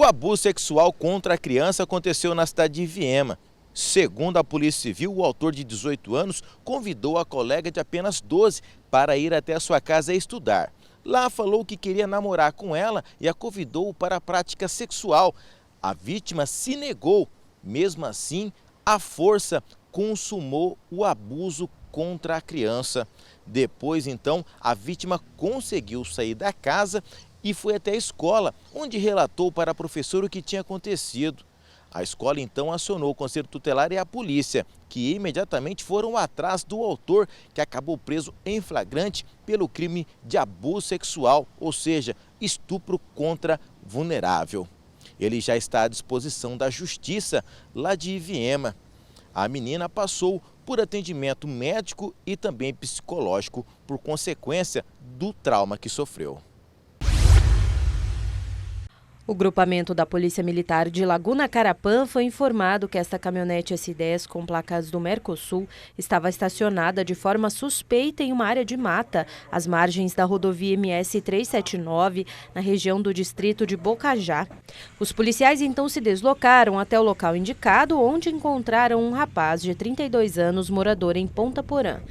O abuso sexual contra a criança aconteceu na cidade de Viema. Segundo a Polícia Civil, o autor de 18 anos convidou a colega de apenas 12 para ir até a sua casa estudar. Lá falou que queria namorar com ela e a convidou para a prática sexual. A vítima se negou. Mesmo assim, à força consumou o abuso contra a criança. Depois, então, a vítima conseguiu sair da casa e foi até a escola, onde relatou para a professora o que tinha acontecido. A escola então acionou o Conselho Tutelar e a polícia, que imediatamente foram atrás do autor, que acabou preso em flagrante pelo crime de abuso sexual, ou seja, estupro contra vulnerável. Ele já está à disposição da justiça lá de Viema. A menina passou por atendimento médico e também psicológico por consequência do trauma que sofreu. O grupamento da Polícia Militar de Laguna Carapã foi informado que esta caminhonete S10 com placas do Mercosul estava estacionada de forma suspeita em uma área de mata, às margens da rodovia MS 379, na região do distrito de Bocajá. Os policiais então se deslocaram até o local indicado, onde encontraram um rapaz de 32 anos, morador em Ponta Porã.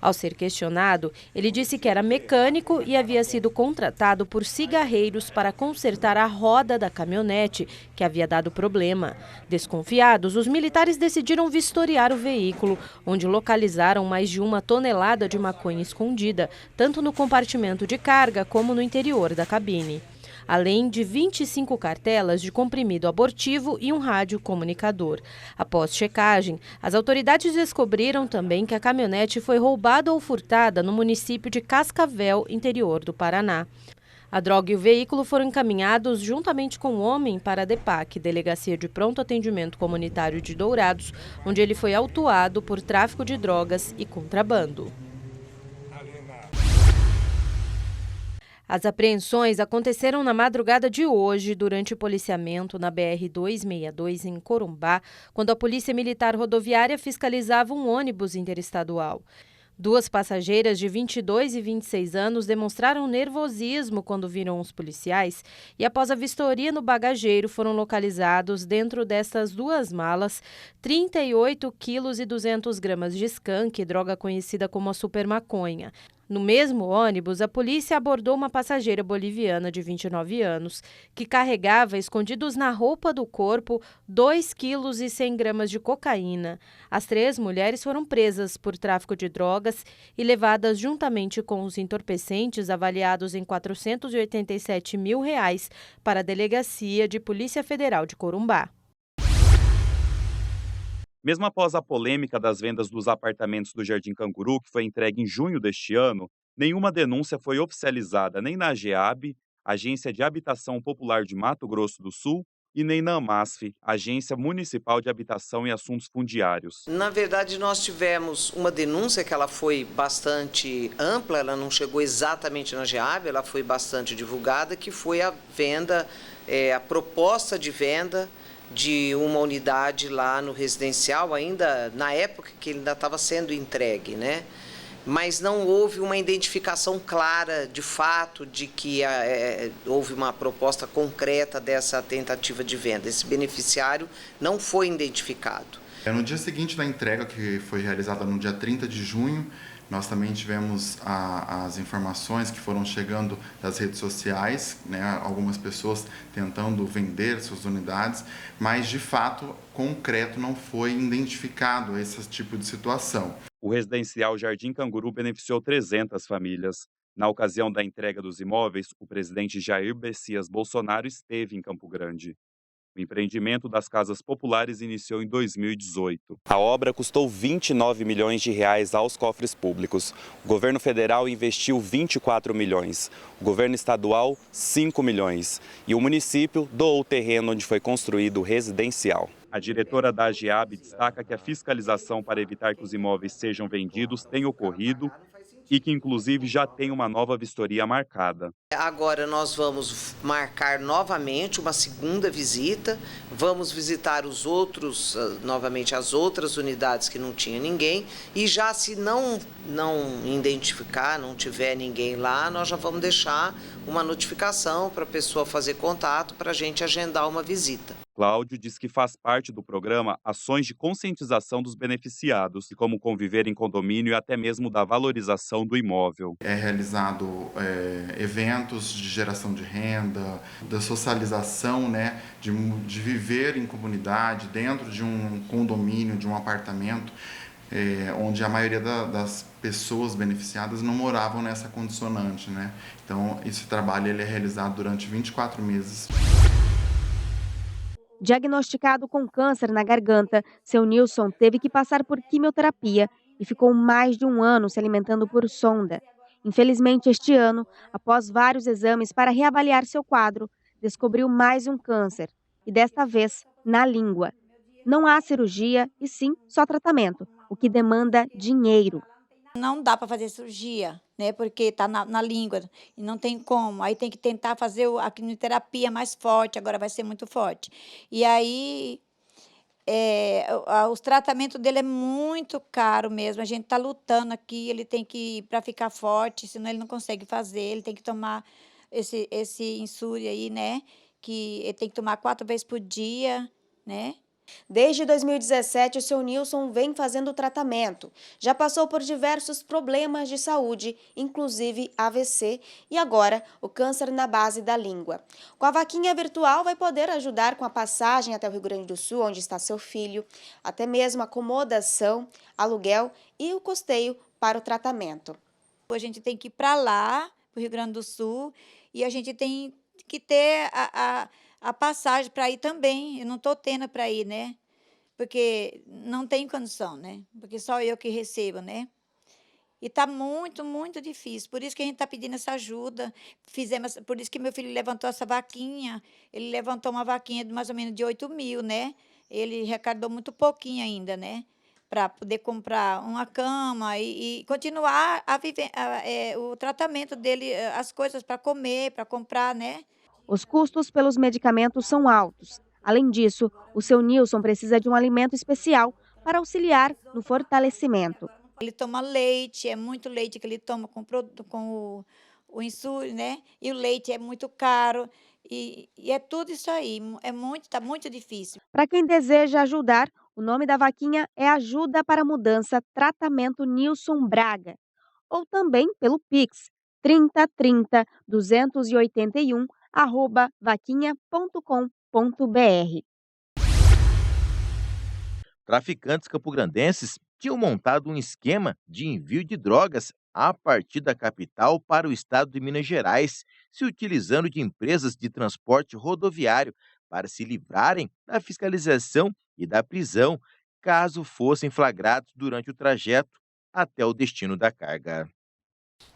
Ao ser questionado, ele disse que era mecânico e havia sido contratado por cigarreiros para consertar a roda da caminhonete, que havia dado problema. Desconfiados, os militares decidiram vistoriar o veículo, onde localizaram mais de 1 tonelada de maconha escondida, tanto no compartimento de carga como no interior da cabine, além de 25 cartelas de comprimido abortivo e um rádio comunicador. Após checagem, as autoridades descobriram também que a caminhonete foi roubada ou furtada no município de Cascavel, interior do Paraná. A droga e o veículo foram encaminhados juntamente com o homem para a DEPAC, Delegacia de Pronto Atendimento Comunitário de Dourados, onde ele foi autuado por tráfico de drogas e contrabando. As apreensões aconteceram na madrugada de hoje, durante o policiamento na BR-262 em Corumbá, quando a Polícia Militar Rodoviária fiscalizava um ônibus interestadual. 2 passageiras de 22 e 26 anos demonstraram nervosismo quando viram os policiais e, após a vistoria no bagageiro, foram localizados dentro dessas 2 malas 38 quilos e 200 gramas de skunk, droga conhecida como a supermaconha. No mesmo ônibus, a polícia abordou uma passageira boliviana de 29 anos, que carregava, escondidos na roupa do corpo, 2 quilos e 100 gramas de cocaína. As 3 mulheres foram presas por tráfico de drogas e levadas juntamente com os entorpecentes avaliados em R$ 487 mil para a Delegacia de Polícia Federal de Corumbá. Mesmo após a polêmica das vendas dos apartamentos do Jardim Canguru, que foi entregue em junho deste ano, nenhuma denúncia foi oficializada nem na AGEAB, Agência de Habitação Popular de Mato Grosso do Sul, e nem na AMASF, Agência Municipal de Habitação e Assuntos Fundiários. Na verdade, nós tivemos uma denúncia que ela foi bastante ampla, ela não chegou exatamente na AGEAB, ela foi bastante divulgada, que foi a venda, a proposta de venda de uma unidade lá no residencial, ainda na época que ele ainda estava sendo entregue, né? Mas não houve uma identificação clara, de fato, de que houve uma proposta concreta dessa tentativa de venda. Esse beneficiário não foi identificado. No dia seguinte da entrega, que foi realizada no dia 30 de junho, nós também tivemos as informações que foram chegando das redes sociais, né, algumas pessoas tentando vender suas unidades, mas de fato concreto não foi identificado esse tipo de situação. O residencial Jardim Canguru beneficiou 300 famílias. Na ocasião da entrega dos imóveis, o presidente Jair Messias Bolsonaro esteve em Campo Grande. O empreendimento das casas populares iniciou em 2018. A obra custou 29 milhões de reais aos cofres públicos. O governo federal investiu 24 milhões, o governo estadual 5 milhões e o município doou o terreno onde foi construído o residencial. A diretora da AGEAB destaca que a fiscalização para evitar que os imóveis sejam vendidos tem ocorrido e que inclusive já tem uma nova vistoria marcada. Agora nós vamos marcar novamente uma segunda visita, vamos visitar os outros, novamente as outras unidades que não tinha ninguém, e já se não identificar, não tiver ninguém lá, nós já vamos deixar uma notificação para a pessoa fazer contato para a gente agendar uma visita. Cláudio diz que faz parte do programa ações de conscientização dos beneficiados, de como conviver em condomínio e até mesmo da valorização do imóvel. É realizado eventos de geração de renda, da socialização, né, de viver em comunidade, dentro de um condomínio, de um apartamento, onde a maioria das pessoas beneficiadas não moravam nessa condicionante, né? Então, esse trabalho ele é realizado durante 24 meses. Diagnosticado com câncer na garganta, seu Nilson teve que passar por quimioterapia e ficou mais de um ano se alimentando por sonda. Infelizmente, este ano, após vários exames para reavaliar seu quadro, descobriu mais um câncer, e desta vez na língua. Não há cirurgia e sim só tratamento, o que demanda dinheiro. Não dá para fazer cirurgia, né? Porque está na língua e não tem como. Aí tem que tentar fazer a quimioterapia mais forte, agora vai ser muito forte. E aí os tratamentos dele é muito caro mesmo. A gente está lutando aqui, ele tem que ir para ficar forte, senão ele não consegue fazer. Ele tem que tomar esse insúria aí, né? Que ele tem que tomar 4 vezes por dia, né? Desde 2017, o seu Nilson vem fazendo tratamento. Já passou por diversos problemas de saúde, inclusive AVC, e agora o câncer na base da língua. Com a vaquinha virtual, vai poder ajudar com a passagem até o Rio Grande do Sul, onde está seu filho, até mesmo acomodação, aluguel e o custeio para o tratamento. A gente tem que ir para lá, para o Rio Grande do Sul, e a gente tem que ter a passagem para ir também. Eu não estou tendo para ir, né? Porque não tem condição, né? Porque só eu que recebo, né? E está muito, muito difícil. Por isso que a gente está pedindo essa ajuda. Por isso que meu filho levantou essa vaquinha. Ele levantou uma vaquinha de mais ou menos de 8 mil, né? Ele arrecadou muito pouquinho ainda, né? Para poder comprar uma cama e continuar a viver o tratamento dele, as coisas para comer, para comprar, né? Os custos pelos medicamentos são altos. Além disso, o seu Nilson precisa de um alimento especial para auxiliar no fortalecimento. Ele toma leite, é muito leite que ele toma com o insúrio, né? E o leite é muito caro e é tudo isso aí. Está muito difícil. Para quem deseja ajudar, o nome da vaquinha é Ajuda para Mudança Tratamento Nilson Braga. Ou também pelo Pix 3030 281 @vaquinha.com.br. Traficantes campograndenses tinham montado um esquema de envio de drogas a partir da capital para o estado de Minas Gerais, se utilizando de empresas de transporte rodoviário para se livrarem da fiscalização e da prisão, caso fossem flagrados durante o trajeto até o destino da carga.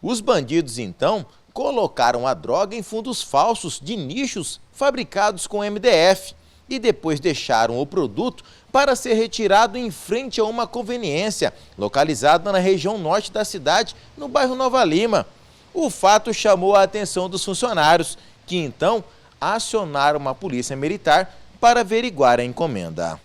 Os bandidos, então, colocaram a droga em fundos falsos de nichos fabricados com MDF e depois deixaram o produto para ser retirado em frente a uma conveniência localizada na região norte da cidade, no bairro Nova Lima. O fato chamou a atenção dos funcionários, que então acionaram a polícia militar para averiguar a encomenda.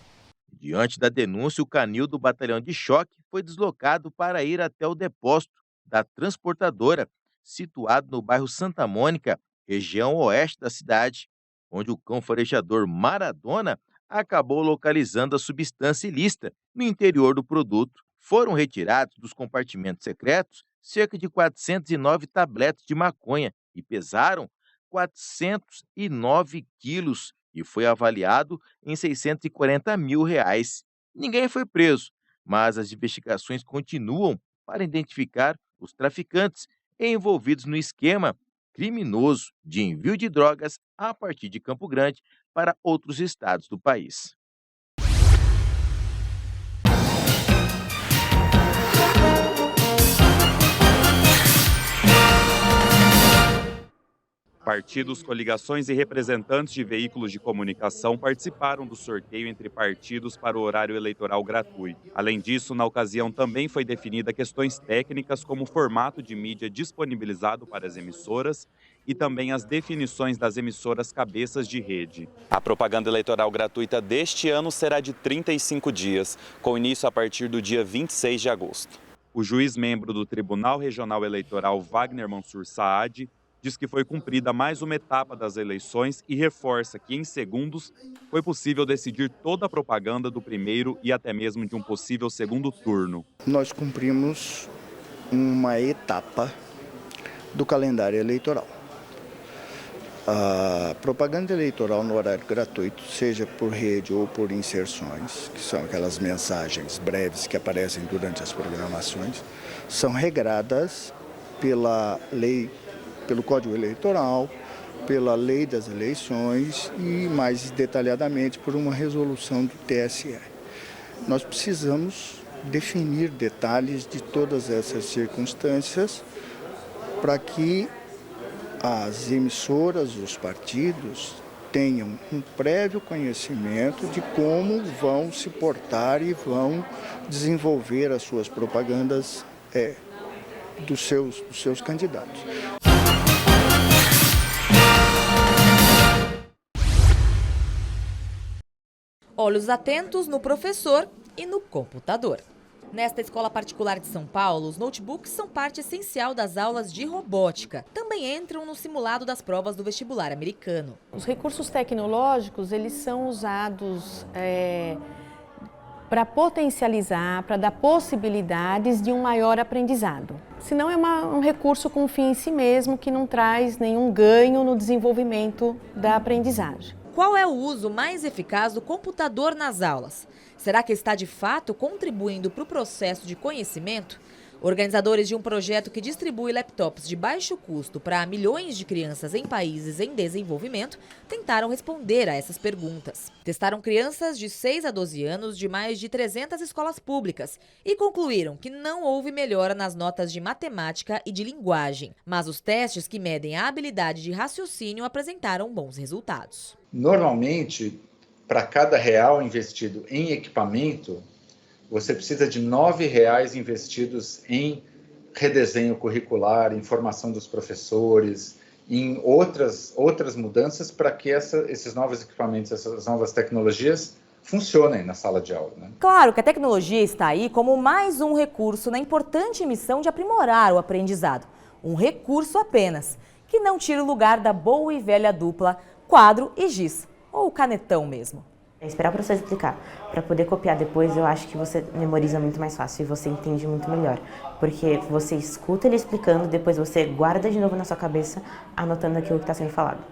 Diante da denúncia, o canil do batalhão de choque foi deslocado para ir até o depósito da transportadora, situado no bairro Santa Mônica, região oeste da cidade, onde o cão farejador Maradona acabou localizando a substância ilícita no interior do produto. Foram retirados dos compartimentos secretos cerca de 409 tabletes de maconha e pesaram 409 quilos e foi avaliado em R$640 mil. Ninguém foi preso, mas as investigações continuam para identificar os traficantes envolvidos no esquema criminoso de envio de drogas a partir de Campo Grande para outros estados do país. Partidos, coligações e representantes de veículos de comunicação participaram do sorteio entre partidos para o horário eleitoral gratuito. Além disso, na ocasião também foi definida questões técnicas como o formato de mídia disponibilizado para as emissoras e também as definições das emissoras cabeças de rede. A propaganda eleitoral gratuita deste ano será de 35 dias, com início a partir do dia 26 de agosto. O juiz membro do Tribunal Regional Eleitoral, Wagner Mansur Saad, diz que foi cumprida mais uma etapa das eleições e reforça que, em segundos, foi possível decidir toda a propaganda do primeiro e até mesmo de um possível segundo turno. Nós cumprimos uma etapa do calendário eleitoral. A propaganda eleitoral no horário gratuito, seja por rede ou por inserções, que são aquelas mensagens breves que aparecem durante as programações, são regradas pela lei, pelo Código Eleitoral, pela Lei das Eleições e, mais detalhadamente, por uma resolução do TSE. Nós precisamos definir detalhes de todas essas circunstâncias para que as emissoras, os partidos, tenham um prévio conhecimento de como vão se portar e vão desenvolver as suas propagandas dos seus candidatos. Olhos atentos no professor e no computador. Nesta escola particular de São Paulo, os notebooks são parte essencial das aulas de robótica. Também entram no simulado das provas do vestibular americano. Os recursos tecnológicos, eles são usados para potencializar, para dar possibilidades de um maior aprendizado. Senão é um recurso com fim em si mesmo, que não traz nenhum ganho no desenvolvimento da aprendizagem. Qual é o uso mais eficaz do computador nas aulas? Será que está de fato contribuindo para o processo de conhecimento? Organizadores de um projeto que distribui laptops de baixo custo para milhões de crianças em países em desenvolvimento tentaram responder a essas perguntas. Testaram crianças de 6 a 12 anos de mais de 300 escolas públicas e concluíram que não houve melhora nas notas de matemática e de linguagem. Mas os testes que medem a habilidade de raciocínio apresentaram bons resultados. Normalmente, para cada real investido em equipamento, você precisa de R$ 9,00 investidos em redesenho curricular, em formação dos professores, em outras mudanças para que esses novos equipamentos, essas novas tecnologias funcionem na sala de aula, né? Claro que a tecnologia está aí como mais um recurso na importante missão de aprimorar o aprendizado. Um recurso apenas, que não tira o lugar da boa e velha dupla quadro e giz, ou canetão mesmo. Esperar o professor explicar, para poder copiar depois, eu acho que você memoriza muito mais fácil e você entende muito melhor. Porque você escuta ele explicando, depois você guarda de novo na sua cabeça, anotando aquilo que está sendo falado.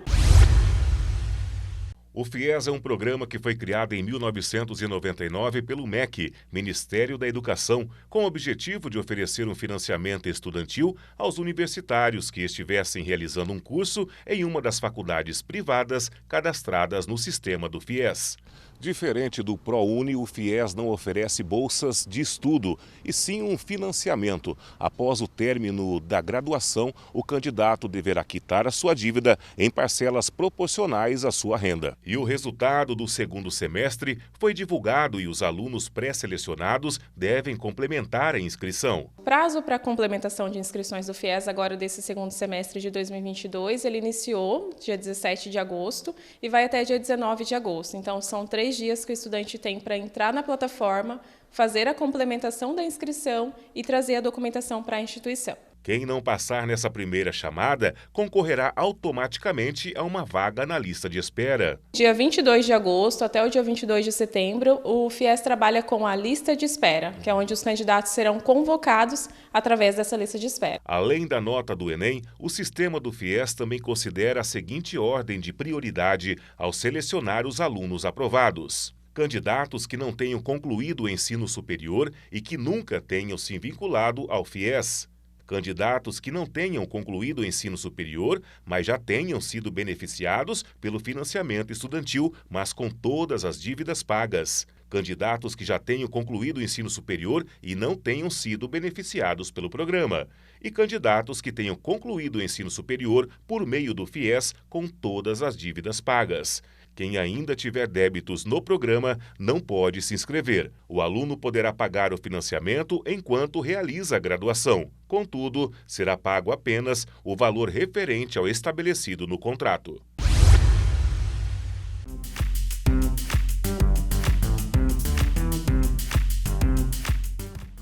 O FIES é um programa que foi criado em 1999 pelo MEC, Ministério da Educação, com o objetivo de oferecer um financiamento estudantil aos universitários que estivessem realizando um curso em uma das faculdades privadas cadastradas no sistema do FIES. Diferente do ProUni, o FIES não oferece bolsas de estudo, e sim um financiamento. Após o término da graduação, o candidato deverá quitar a sua dívida em parcelas proporcionais à sua renda. E o resultado do segundo semestre foi divulgado e os alunos pré-selecionados devem complementar a inscrição. O prazo para a complementação de inscrições do FIES agora desse segundo semestre de 2022, ele iniciou dia 17 de agosto e vai até dia 19 de agosto. Então, são 3 dias que o estudante tem para entrar na plataforma, fazer a complementação da inscrição e trazer a documentação para a instituição. Quem não passar nessa primeira chamada concorrerá automaticamente a uma vaga na lista de espera. Dia 22 de agosto até o dia 22 de setembro, o FIES trabalha com a lista de espera, que é onde os candidatos serão convocados através dessa lista de espera. Além da nota do Enem, o sistema do FIES também considera a seguinte ordem de prioridade ao selecionar os alunos aprovados. Candidatos que não tenham concluído o ensino superior e que nunca tenham se vinculado ao FIES. Candidatos que não tenham concluído o ensino superior, mas já tenham sido beneficiados pelo financiamento estudantil, mas com todas as dívidas pagas. candidatos que já tenham concluído o ensino superior e não tenham sido beneficiados pelo programa, e candidatos que tenham concluído o ensino superior por meio do FIES com todas as dívidas pagas. Quem ainda tiver débitos no programa não pode se inscrever. O aluno poderá pagar o financiamento enquanto realiza a graduação. Contudo, será pago apenas o valor referente ao estabelecido no contrato.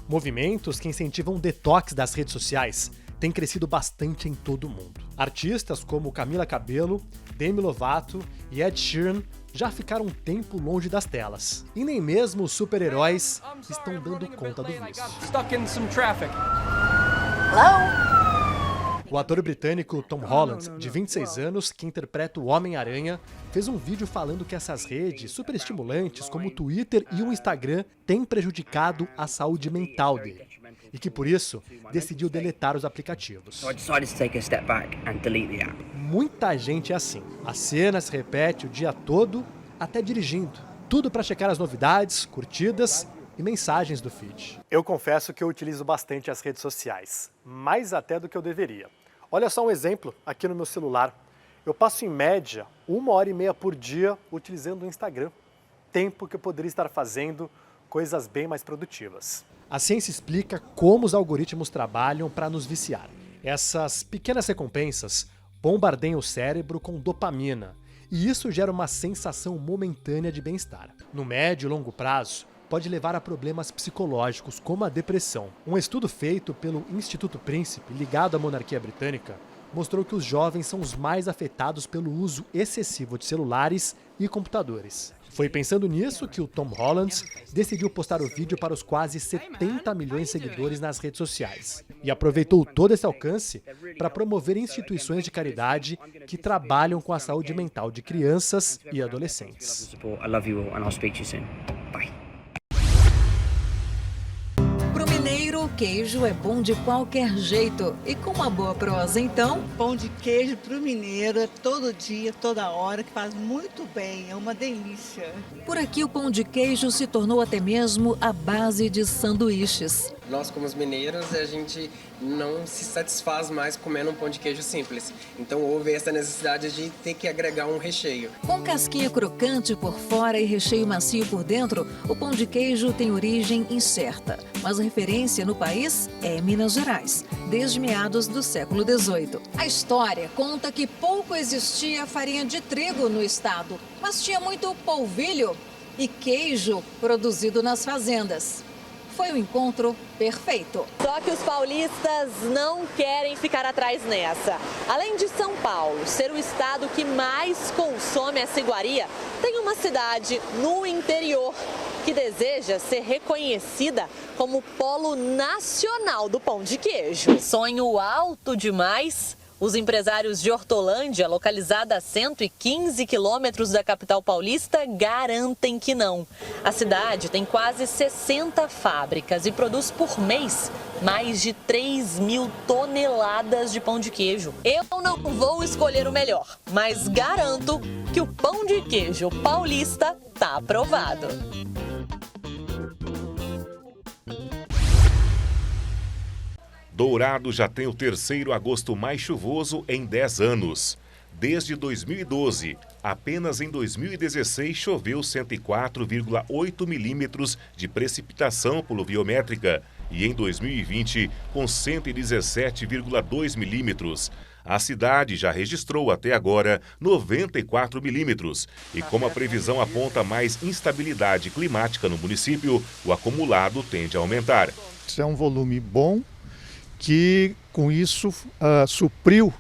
Movimentos que incentivam o detox das redes sociais têm crescido bastante em todo o mundo. Artistas como Camila Cabello, Demi Lovato e Ed Sheeran já ficaram um tempo longe das telas. E nem mesmo os super-heróis estão dando conta do vício. O ator britânico Tom Holland, de 26 anos, que interpreta o Homem-Aranha, fez um vídeo falando que essas redes superestimulantes, como o Twitter e o Instagram, têm prejudicado a saúde mental dele. E que, por isso, decidiu deletar os aplicativos. Muita gente é assim. A cena se repete o dia todo, até dirigindo. Tudo para checar as novidades, curtidas e mensagens do feed. Eu confesso que eu utilizo bastante as redes sociais, mais até do que eu deveria. Olha só um exemplo aqui no meu celular. Eu passo em média 1h30 por dia utilizando o Instagram. Tempo que eu poderia estar fazendo coisas bem mais produtivas. A ciência explica como os algoritmos trabalham para nos viciar. Essas pequenas recompensas bombardeiam o cérebro com dopamina, e isso gera uma sensação momentânea de bem-estar. No médio e longo prazo, pode levar a problemas psicológicos, como a depressão. Um estudo feito pelo Instituto Príncipe, ligado à monarquia britânica, mostrou que os jovens são os mais afetados pelo uso excessivo de celulares e computadores. Foi pensando nisso que o Tom Holland decidiu postar o vídeo para os quase 70 milhões de seguidores nas redes sociais. E aproveitou todo esse alcance para promover instituições de caridade que trabalham com a saúde mental de crianças e adolescentes. O queijo é bom de qualquer jeito. E com uma boa prosa, então... Pão de queijo pro mineiro é todo dia, toda hora, que faz muito bem, é uma delícia. Por aqui o pão de queijo se tornou até mesmo a base de sanduíches. Nós, como os mineiros, a gente não se satisfaz mais comendo um pão de queijo simples. Então houve essa necessidade de ter que agregar um recheio. Com casquinha crocante por fora e recheio macio por dentro, o pão de queijo tem origem incerta. Mas a referência no país é Minas Gerais, desde meados do século XVIII. A história conta que pouco existia farinha de trigo no estado, mas tinha muito polvilho e queijo produzido nas fazendas. Foi um encontro perfeito. Só que os paulistas não querem ficar atrás nessa. Além de São Paulo ser o estado que mais consome essa iguaria, tem uma cidade no interior que deseja ser reconhecida como polo nacional do pão de queijo. Sonho alto demais? Os empresários de Hortolândia, localizada a 115 quilômetros da capital paulista, garantem que não. A cidade tem quase 60 fábricas e produz por mês mais de 3.000 toneladas de pão de queijo. Eu não vou escolher o melhor, mas garanto que o pão de queijo paulista está aprovado. Dourado já tem o terceiro agosto mais chuvoso em 10 anos. Desde 2012, apenas em 2016 choveu 104,8 milímetros de precipitação pluviométrica e em 2020 com 117,2 milímetros. A cidade já registrou até agora 94 milímetros e como a previsão aponta mais instabilidade climática no município, o acumulado tende a aumentar. Isso é um volume bom, que com isso supriu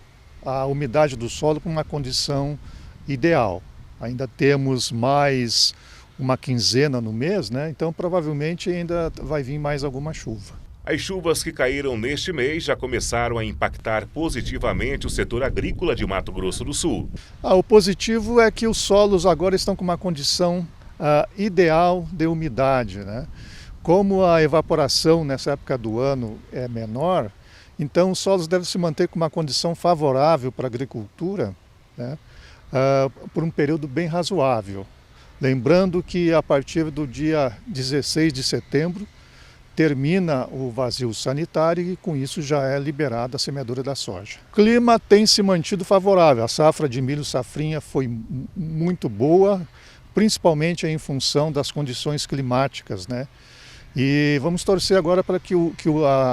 a umidade do solo para uma condição ideal. Ainda temos mais uma quinzena no mês, né? Então provavelmente ainda vai vir mais alguma chuva. As chuvas que caíram neste mês já começaram a impactar positivamente o setor agrícola de Mato Grosso do Sul. O positivo é que os solos agora estão com uma condição ideal de umidade, né? Como a evaporação nessa época do ano é menor, então os solos devem se manter com uma condição favorável para a agricultura, né, por um período bem razoável. Lembrando que a partir do dia 16 de setembro termina o vazio sanitário e com isso já é liberada a semeadura da soja. O clima tem se mantido favorável, a safra de milho safrinha foi muito boa, principalmente em função das condições climáticas, né? E vamos torcer agora para que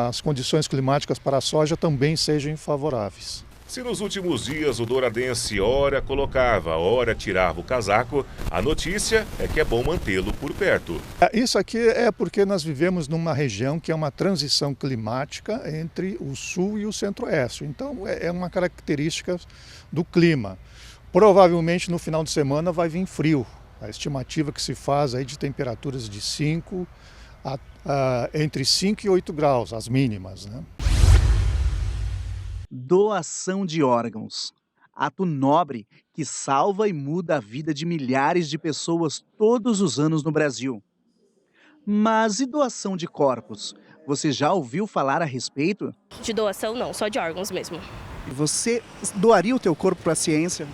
as condições climáticas para a soja também sejam favoráveis. Se nos últimos dias o douradense ora colocava, ora tirava o casaco, a notícia é que é bom mantê-lo por perto. Isso aqui é porque nós vivemos numa região que é uma transição climática entre o sul e o centro-oeste. Então é uma característica do clima. Provavelmente no final de semana vai vir frio. A estimativa que se faz aí de temperaturas de entre 5 e 8 graus, as mínimas, né? Doação de órgãos. Ato nobre que salva e muda a vida de milhares de pessoas todos os anos no Brasil. Mas e doação de corpos? Você já ouviu falar a respeito? De doação não, só de órgãos mesmo. E você doaria o teu corpo para a ciência?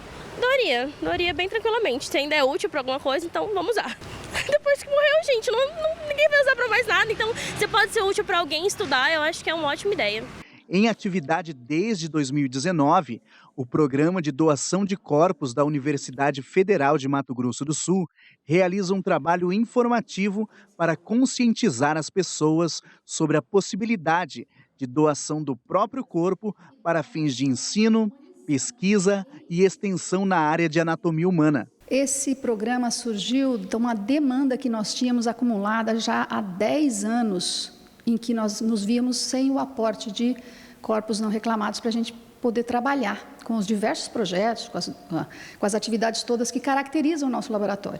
Doaria bem tranquilamente. Se ainda é útil para alguma coisa, então vamos usar. Depois que morreu, gente, ninguém vai usar para mais nada. Então, se pode ser útil para alguém estudar, eu acho que é uma ótima ideia. Em atividade desde 2019, o Programa de Doação de Corpos da Universidade Federal de Mato Grosso do Sul realiza um trabalho informativo para conscientizar as pessoas sobre a possibilidade de doação do próprio corpo para fins de ensino, pesquisa e extensão na área de anatomia humana. Esse programa surgiu de uma demanda que nós tínhamos acumulada já há 10 anos, em que nós nos víamos sem o aporte de corpos não reclamados para a gente poder trabalhar com os diversos projetos, com as atividades todas que caracterizam o nosso laboratório.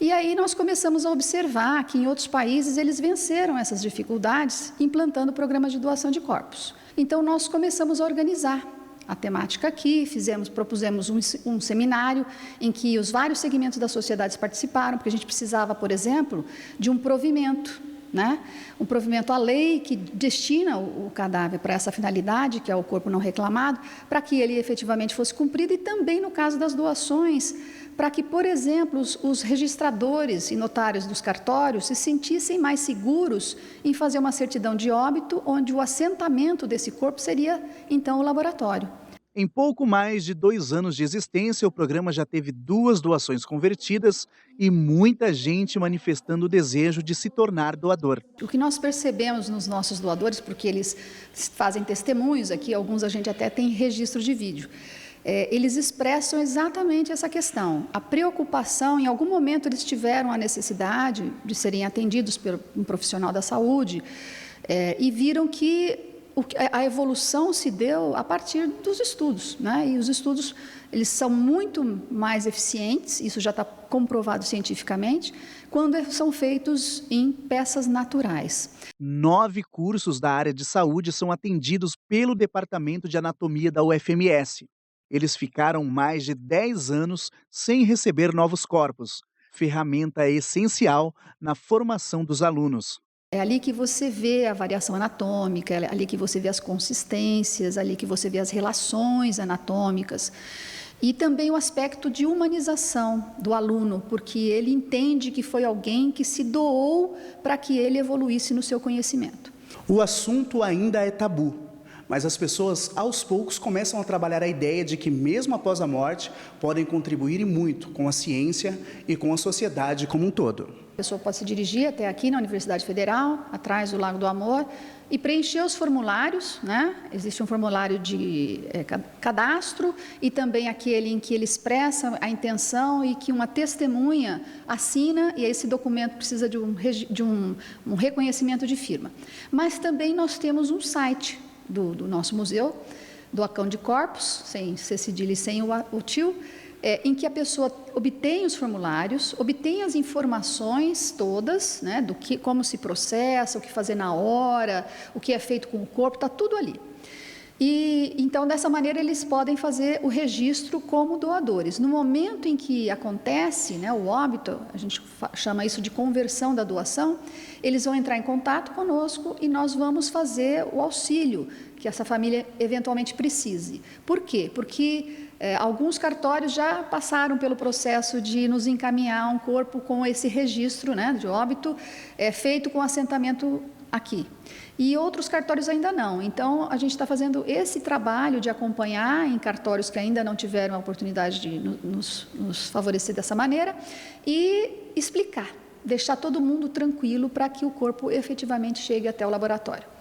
E aí nós começamos a observar que em outros países eles venceram essas dificuldades implantando programas de doação de corpos. Então nós começamos a organizar a temática aqui, propusemos um seminário em que os vários segmentos da sociedade participaram, porque a gente precisava, por exemplo, de um provimento, né? Um provimento à lei que destina o cadáver para essa finalidade, que é o corpo não reclamado, para que ele efetivamente fosse cumprido, e também no caso das doações, para que, por exemplo, os registradores e notários dos cartórios se sentissem mais seguros em fazer uma certidão de óbito, onde o assentamento desse corpo seria, então, o laboratório. Em pouco mais de 2 anos de existência, o programa já teve 2 doações convertidas e muita gente manifestando o desejo de se tornar doador. O que nós percebemos nos nossos doadores, porque eles fazem testemunhos aqui, alguns a gente até tem registro de vídeo, eles expressam exatamente essa questão. A preocupação, em algum momento eles tiveram a necessidade de serem atendidos por um profissional da saúde e viram que a evolução se deu a partir dos estudos, né? E os estudos, eles são muito mais eficientes, isso já está comprovado cientificamente, quando são feitos em peças naturais. 9 cursos da área de saúde são atendidos pelo Departamento de Anatomia da UFMS. Eles ficaram mais de 10 anos sem receber novos corpos, ferramenta essencial na formação dos alunos. É ali que você vê a variação anatômica, é ali que você vê as consistências, ali que você vê as relações anatômicas. E também o aspecto de humanização do aluno, porque ele entende que foi alguém que se doou para que ele evoluísse no seu conhecimento. O assunto ainda é tabu, mas as pessoas aos poucos começam a trabalhar a ideia de que mesmo após a morte podem contribuir muito com a ciência e com a sociedade como um todo. A pessoa pode se dirigir até aqui na Universidade Federal, atrás do Lago do Amor, e preencher os formulários, né? Existe um formulário de cadastro e também aquele em que ele expressa a intenção e que uma testemunha assina, e esse documento precisa de um reconhecimento de firma. Mas também nós temos um site do nosso museu, Doação de Corpos, sem ser cedilha e sem o tio, em que a pessoa obtém os formulários, obtém as informações todas, né, como se processa, o que fazer na hora, o que é feito com o corpo, está tudo ali. E então, dessa maneira, eles podem fazer o registro como doadores. No momento em que acontece, né, o óbito, a gente chama isso de conversão da doação, eles vão entrar em contato conosco e nós vamos fazer o auxílio, que essa família eventualmente precise. Por quê? Porque alguns cartórios já passaram pelo processo de nos encaminhar um corpo com esse registro, né, de óbito, feito com assentamento aqui. E outros cartórios ainda não. Então, a gente está fazendo esse trabalho de acompanhar em cartórios que ainda não tiveram a oportunidade de nos favorecer dessa maneira e explicar, deixar todo mundo tranquilo para que o corpo efetivamente chegue até o laboratório.